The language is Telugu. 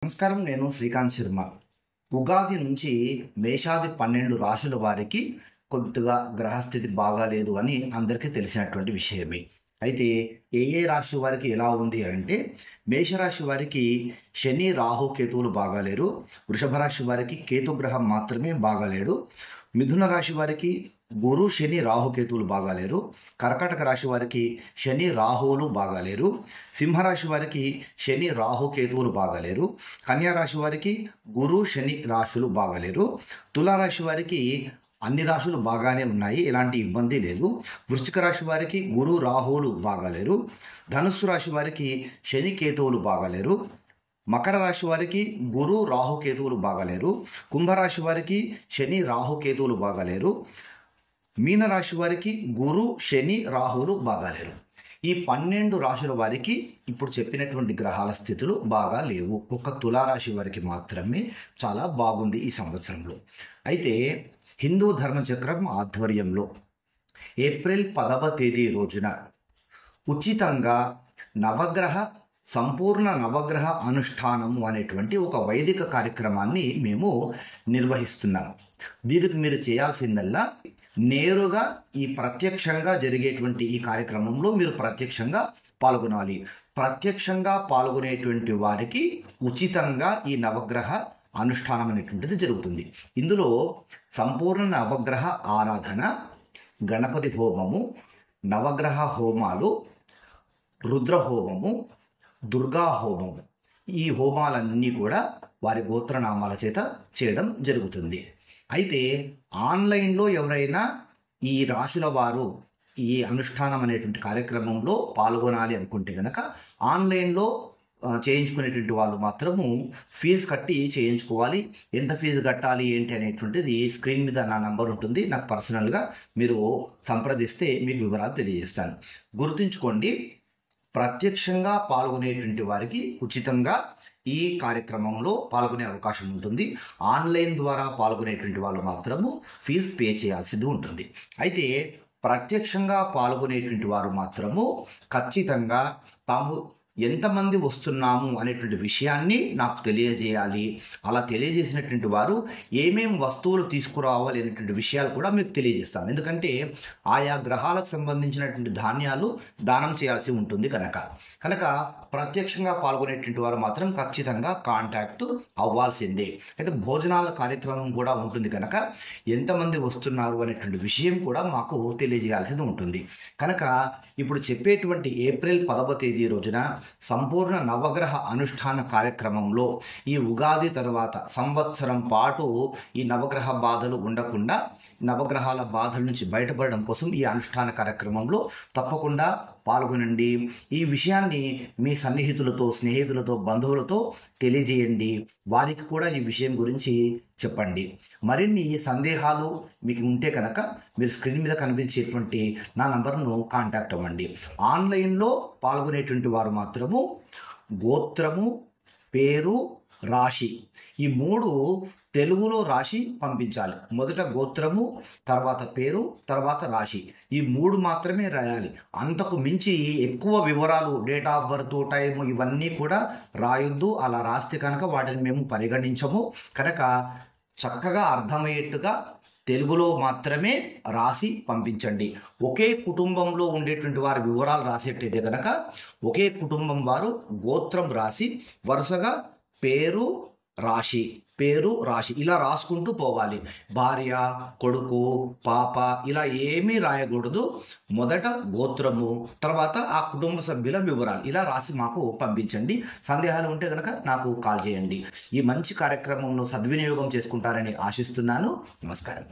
నమస్కారం. నేను శ్రీకాంత్ శర్మ. ఉగాది నుంచి మేషాది 12 రాశుల వారికి కొద్దిగా గ్రహస్థితి బాగాలేదు అని అందరికీ తెలిసినటువంటి విషయమే. అయితే ఏ రాశి వారికి ఎలా ఉంది అంటే, మేషరాశి వారికి శని రాహు కేతువులు బాగాలేరు. వృషభ రాశి వారికి కేతుగ్రహం మాత్రమే బాగాలేడు. మిథున రాశి వారికి గురు శని రాహుకేతువులు బాగాలేరు. కర్కాటక రాశి వారికి శని రాహువులు బాగాలేరు. సింహరాశి వారికి శని రాహుకేతువులు బాగాలేరు. కన్యా రాశి వారికి గురు శని రాశులు బాగాలేరు. తులారాశి వారికి అన్ని రాశులు బాగానే ఉన్నాయి, ఎలాంటి ఇబ్బంది లేదు. వృశ్చిక రాశి వారికి గురు రాహువులు బాగాలేరు. ధనుస్సు రాశి వారికి శని కేతువులు బాగాలేరు. మకర రాశి వారికి గురు రాహుకేతువులు బాగాలేరు. కుంభరాశి వారికి శని రాహుకేతువులు బాగాలేరు. మీనరాశి వారికి గురు శని రాహువులు బాగాలేరు. ఈ 12 రాశుల వారికి ఇప్పుడు చెప్పినటువంటి గ్రహాల స్థితులు బాగా లేవు. ఒక తులారాశి వారికి మాత్రమే చాలా బాగుంది ఈ సంవత్సరంలో. అయితే హిందూ ధర్మచక్రం ఆధ్వర్యంలో ఏప్రిల్ 10వ తేదీ రోజున ఉచితంగా సంపూర్ణ నవగ్రహ అనుష్ఠానము అనేటువంటి ఒక వైదిక కార్యక్రమాన్ని మేము నిర్వహిస్తున్నాము. దీనికి మీరు చేయాల్సిందల్లా నేరుగా ఈ ప్రత్యక్షంగా జరిగేటువంటి ఈ కార్యక్రమంలో మీరు ప్రత్యక్షంగా పాల్గొనాలి. ప్రత్యక్షంగా పాల్గొనేటువంటి వారికి ఉచితంగా ఈ నవగ్రహ అనుష్ఠానం అనేటువంటిది జరుగుతుంది. ఇందులో సంపూర్ణ నవగ్రహ ఆరాధన, గణపతి హోమము, నవగ్రహ హోమాలు, రుద్ర హోమము, దుర్గా హోమము, ఈ హోమాలన్నీ కూడా వారి గోత్రనామాల చేత చేయడం జరుగుతుంది. అయితే ఆన్లైన్లో ఎవరైనా ఈ రాశుల వారు ఈ అనుష్ఠానం అనేటువంటి కార్యక్రమంలో పాల్గొనాలి అనుకుంటే కనుక ఆన్లైన్లో చేయించుకునేటువంటి వాళ్ళు మాత్రము ఫీజు కట్టి చేయించుకోవాలి. ఎంత ఫీజు కట్టాలి ఏంటి అనేటువంటిది స్క్రీన్ మీద నా నంబర్ ఉంటుంది. నాకు పర్సనల్గా మీరు సంప్రదిస్తే మీకు వివరాలు తెలియజేస్తాను. గుర్తుంచుకోండి, ప్రత్యక్షంగా పాల్గొనేటువంటి వారికి ఉచితంగా ఈ కార్యక్రమంలో పాల్గొనే అవకాశం ఉంటుంది. ఆన్లైన్ ద్వారా పాల్గొనేటువంటి వాళ్ళు మాత్రము ఫీజు పే చేయాల్సింది ఉంటుంది. అయితే ప్రత్యక్షంగా పాల్గొనేటువంటి వారు మాత్రము ఖచ్చితంగా తాము ఎంతమంది వస్తున్నాము అనేటువంటి విషయాన్ని నాకు తెలియజేయాలి. అలా తెలియజేసినటువంటి వారు ఏమేం వస్తువులు తీసుకురావాలి అనేటువంటి విషయాలు కూడా మీకు తెలియజేస్తాం. ఎందుకంటే ఆయా గ్రహాలకు సంబంధించినటువంటి ధాన్యాలు దానం చేయాల్సి ఉంటుంది కనుక ప్రత్యక్షంగా పాల్గొనేటువంటి వారు మాత్రం ఖచ్చితంగా కాంటాక్ట్ అవ్వాల్సిందే. అయితే భోజనాల కార్యక్రమం కూడా ఉంటుంది కనుక ఎంతమంది వస్తున్నారు అనేటువంటి విషయం కూడా మాకు తెలియజేయాల్సింది ఉంటుంది. కనుక ఇప్పుడు చెప్పేటువంటి ఏప్రిల్ 10వ తేదీ రోజున సంపూర్ణ నవగ్రహ అనుష్ఠాన కార్యక్రమంలో ఈ ఉగాది తర్వాత సంవత్సరం పాటు ఈ నవగ్రహ బాధలు ఉండకుండా నవగ్రహాల బాధల నుంచి బయటపడడం కోసం ఈ అనుష్ఠాన కార్యక్రమంలో తప్పకుండా పాల్గొనండి. ఈ విషయాన్ని మీ సన్నిహితులతో, స్నేహితులతో, బంధువులతో తెలియజేయండి. వారికి కూడా ఈ విషయం గురించి చెప్పండి. మరిన్ని సందేహాలు మీకు ఉంటే కనుక మీరు స్క్రీన్ మీద కనిపించేటువంటి నా నంబర్ను కాంటాక్ట్ అవ్వండి. ఆన్లైన్లో పాల్గొనేటువంటి వారు మాత్రము గోత్రము, పేరు, రాశి ఈ 3 తెలుగులో రాశి పంపించాలి. మొదట గోత్రము, తర్వాత పేరు, తర్వాత రాశి, ఈ 3 మాత్రమే రాయాలి. అంతకు మించి ఎక్కువ వివరాలు, డేట్ ఆఫ్ బర్త్, టైము ఇవన్నీ కూడా రాయొద్దు. అలా రాస్తే కనుక వాటిని మేము పరిగణించము. కనుక చక్కగా అర్థమయ్యేట్టుగా తెలుగులో మాత్రమే రాసి పంపించండి. ఒకే కుటుంబంలో ఉండేటువంటి వారి వివరాలు రాసేటైతే కనుక ఒకే కుటుంబం వారు గోత్రం రాసి వరుసగా పేరు రాశి ఇలా రాసుకుంటూ పోవాలి. భార్య, కొడుకు, పాప ఇలా ఏమీ రాయకూడదు. మొదట గోత్రము, తర్వాత ఆ కుటుంబ సభ్యుల వివరాలు ఇలా రాసి మాకు పంపించండి. సందేహాలు ఉంటే కనుక నాకు కాల్ చేయండి. ఈ మంచి కార్యక్రమంలో సద్వినియోగం చేసుకుంటారని ఆశిస్తున్నాను. నమస్కారం.